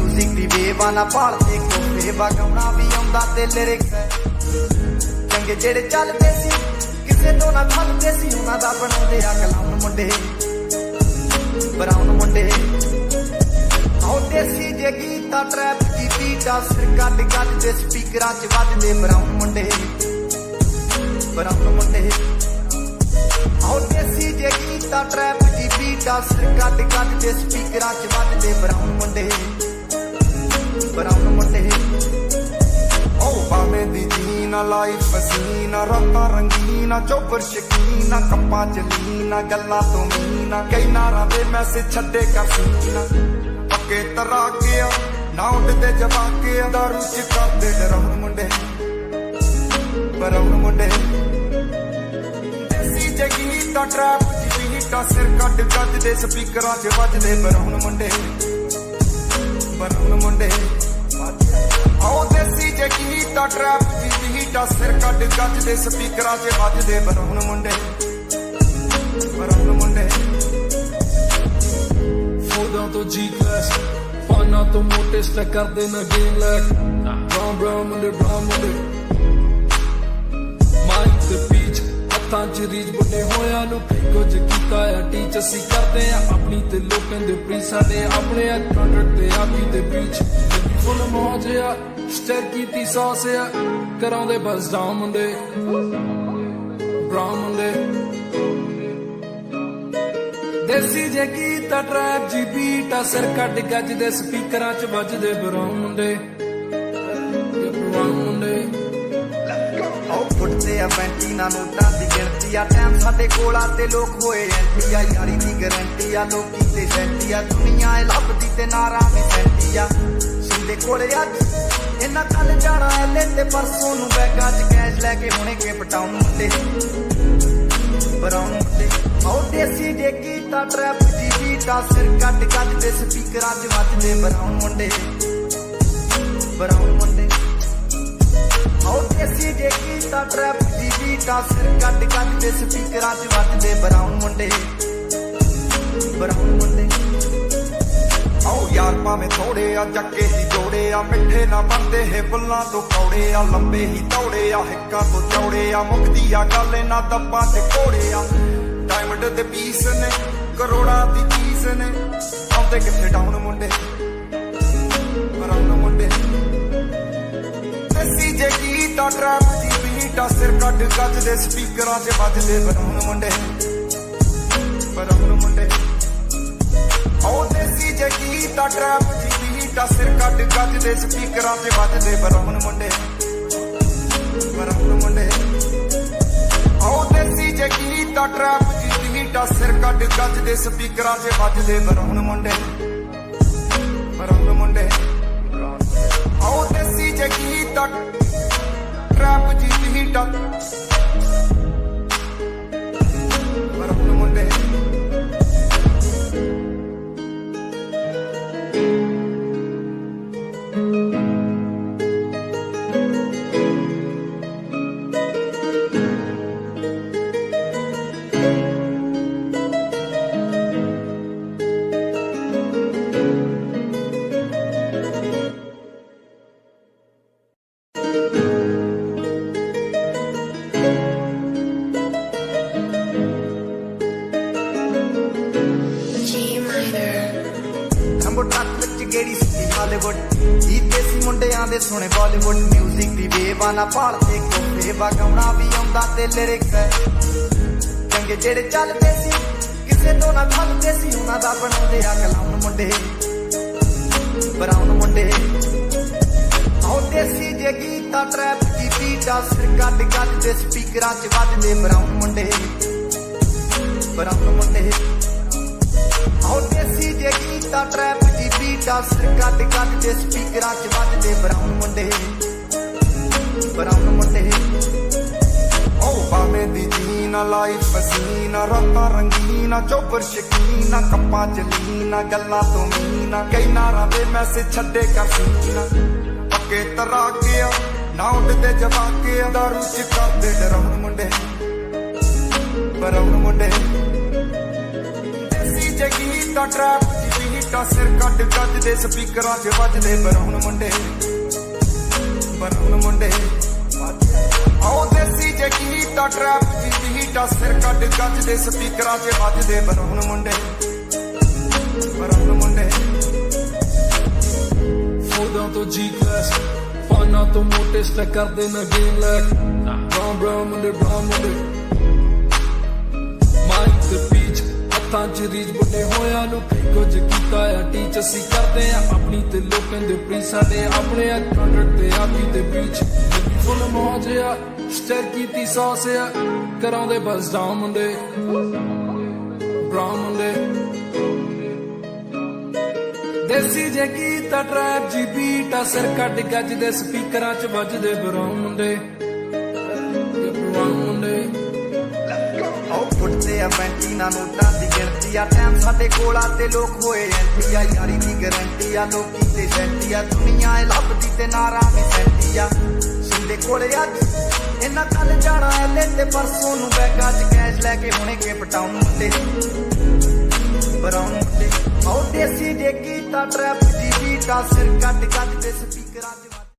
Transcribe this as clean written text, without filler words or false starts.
music दी वेवा ना भालदे कोफे वगाउणा भी आउंदा ते लिरिक्स चंगे जेड़े चलदे सी किसे तो ना खलदे सी उन्हां दा बनाउंदे आ कलाउन मुंडे ब्राउन मुंडे आओ देसी जे गीता ट्रैप दी बीटा सिर कट कट दे स्पीकरां च वजदे ब्राउन मुंडे आओ देसी जे गीता ट्रैप दी बीटा सिर कट कट दे स्पीकरां च वजदे ब्राउन मुंडे ओ बावे दी जीना लाइफ पसीना रातां रंगीना चोपर शकीना कप्पां च लीना गल्लां तो मीना कई नारां दे मैसेज छड्डे कर सीना पक्के तरा के ना उठदे जवा के दारू च करदे डराउन मुंडे ब्राउन मुंडे देसी जे गीता ट्रैप दी बीटा सिर कट कट दे स्पीकरां च वजदे ब्राउन मुंडे आओ देसी जे गीता ट्रैप दी बीटा सिर कट कट दे स्पीकरां च वजदे ब्राउन मुंडे फौजां तो जी क्लास फाना तो मोटे स्टैक करदे न गेम लैक ब्राउन मुंडे माइक ते पीच हत्थां च रीच बड़े होया नु कुछ कीता है टीच असी करदे आ अपनी ते लोकां दे प्री साडे अपने कंट्रैक्ट ते आपी ते बीच फुल मौज आ स्टेर कीती सॉस आ कराउंदे बस डाउन मुंडे ब्राउन मुंडे देसी जे गीता ट्रैप जी बीटा सिर कट गज दे स्पीकरां च वजदे ब्राउन मुंडे फुटते आ पैंटीना नोटां दी गिणती आ टाइम साडे कोल आ ते लोक होए एंटी आ यारी दी गारंटी आ लोकी ते सैंटी आ दुनिया ए लभदी ते नारा में सैंटी आ सिंधे कोले अज इन्ना कल जाना एले ते परसों नूं बैगां च कैश लैके हुणे केप टाउन मुंडे ब्राउन मुंडे आओ देसी जे गीता ट्रैप दी बीटा सिर कट कट दे स्पीकरां च वजदे ब्राउन मुंडे आओ देसी जे गीता ट्रैप दी बीटा सिर कट कट दे स्पीकरां च वजदे ब्राउन मुंडे आओ यार भावें थोड़े आ जक्के ही जोड़े आ मिठे ना बनदे हे बुल्लां तो कौड़े आ लंबे ही दौड़े आ हिक्कां तो चौड़े आ मुकदी आ गल ना दब्बां ते कोड़े आ डायमंड दे पीस ने करोड़ां दी चीज ने आउंदे किथे डाउन मुंडे ब्राउन मुंडे देसी जे गीता ट्रैप दी बीटा सिर कट कट दे स्पीकरां च वजदे ब्राउन मुंडे आओ देसी जे गीता ट्रैप दी बीटा सिर कट कट दे स्पीकरां च वजदे ब्राउन मुंडे आओ देसी जे गीता ट्रैप दी बीटा सिर कट कट दे स्पीकरां च वजदे ब्राउन मुंडे आओ देसी जे गीता ट्रैप दी बीटा ब्राउन मुंडे दे सोने बॉलीवुड म्यूजिक दी वेवा ना भालदे कोफे वगाउणा भी आउंदा ते लिरिक्स चंगे जेड़े चलदे सी किसे तो ना खलदे सी उन्हां दा बनाउंदे आ कलाउन मुंडे ब्राउन मुंडे आओ देसी जे गीता ट्रैप दी बीटा सिर कट कट दे स्पीकरां च वजदे ब्राउन मुंडे आओ देसी जे गीता ट्रैप दी बीटा सिर कट कट दे स्पीकरां च वजदे ब्राउन मुंडे ओ बावे दी जीना लाइफ पसीना रातां रंगीना चोपर शकीना कप्पां च लीना गल्लां तो मीना कई नारां दे मैसेज छड्डे कर सीना पक्के तरा के ना उठदे जवा के दारू च करदे डराउन मुंडे ब्राउन मुंडे देसी जे गीता ट्रैप दी ਬੀਟਾਂ ਸਿਰ ਕੱਢ ਗੱਜਦੇ ਸਪੀਕਰਾਂ 'ਚ ਵੱਜਦੇ ਬਰਾਉਨ ਮੁੰਡੇ ਆਓ ਦੇਸੀ ਜੇ ਗੀਤਾਂ ਟਰੈਪ ਦੀ ਬੀਟਾਂ ਸਿਰ ਕੱਢ ਗੱਜਦੇ ਸਪੀਕਰਾਂ 'ਚ ਵੱਜਦੇ ਬਰਾਉਨ ਮੁੰਡੇ ਫੋਦਾਂ ਤੋਂ ਜੀ ਕਲਾਸ ਫਾਨਾ ਤੋਂ ਮੋਟੇ ਸਟੈਕ ਕਰਦੇ ਨਾ ਗੇਮ ਲੈਕ ਬਰਾਉਨ ਮੁੰਡੇ ਮਾਈਕ ਤੇ ਪੀਚ ਹੱਥਾਂ 'ਚ ਰੀਜ ਬੁੱਢੇ ਹੋਇਆਂ ਨੂੰ ਕੁਝ ਕੀਤਾ ਆ ਟੀਚ ਅਸੀਂ ਕਰਦੇ ਆ ਆਪਣੀ ਤੇ ਲੋਕਾਂ ਦੇ ਪ੍ਰੀ ਸਾਡੇ ਆਪਣੇ ਆ ਕੰਟਰੈਕਟ ਤੇ ਆਪੀ ਤੇ ਬੀਚ ਫੁੱਲ ਮੌਜਿਆ ਸਟਰ ਕੀਤੀ ਸੌਸ ਆ ਕਰਾਉਂਦੇ ਬਸ ਡਾਊਨ ਮੁੰਡੇ ਬਰਾਉਨ ਮੁੰਡੇ ਦੇਸੀ ਜੇ ਗੀਤਾਂ ਟਰੈਪ ਜੀ ਬੀਟਾਂ ਸਿਰ ਕੱਢ ਗੱਜਦੇ ਸਪੀਕਰਾਂ 'ਚ ਵੱਜਦੇ ਬਰਾਉਨ ਮੁੰਡੇ ਆਓ ਫੁੱਟਦੇ ਆ ਪੈਂਟੀਨਾ ਨੋਟਾਂ ਦੀ ਗਿਣਤੀ ਆ ਟਾਈਮ ਸਾਡੇ ਕੋਲ ਆ ਤੇ ਲੋਕ ਹੋਏ ਐਂਟੀ ਆ ਯਾਰੀ ਦੀ ਗਰੰਟੀ ਆ ਲੋਕੀ ਤੇ ਸੈਂਟੀ ਆ ਦੁਨੀਆ ਇਹ ਲੱਭਦੀ ਤੇ ਨਾਰਾ ਵੀ ਸੈਂਟੀ ਆ ਸਿੰਦੇ ਕੋਲੇ ਅੱਜ ਇਹਨਾਂ ਕੱਲ ਜਾਣਾ ਐਲੇ ਤੇ ਪਰਸੋਂ ਨੂੰ ਬੈਗਾਂ 'ਚ ਕੈਸ਼ ਲੈ ਕੇ ਹੁਣੇ ਕੇ ਪਟਾਉਣ ਮੁੰਡੇ ਬਰਾਉਨ ਮੁੰਡੇ ਆਓ ਦੇਸੀ ਜੇ ਗੀਤਾਂ ਟਰੈਪ ਜੀ ਬੀਟਾਂ ਸਿਰ ਕੱਢ ਗੱਜਦੇ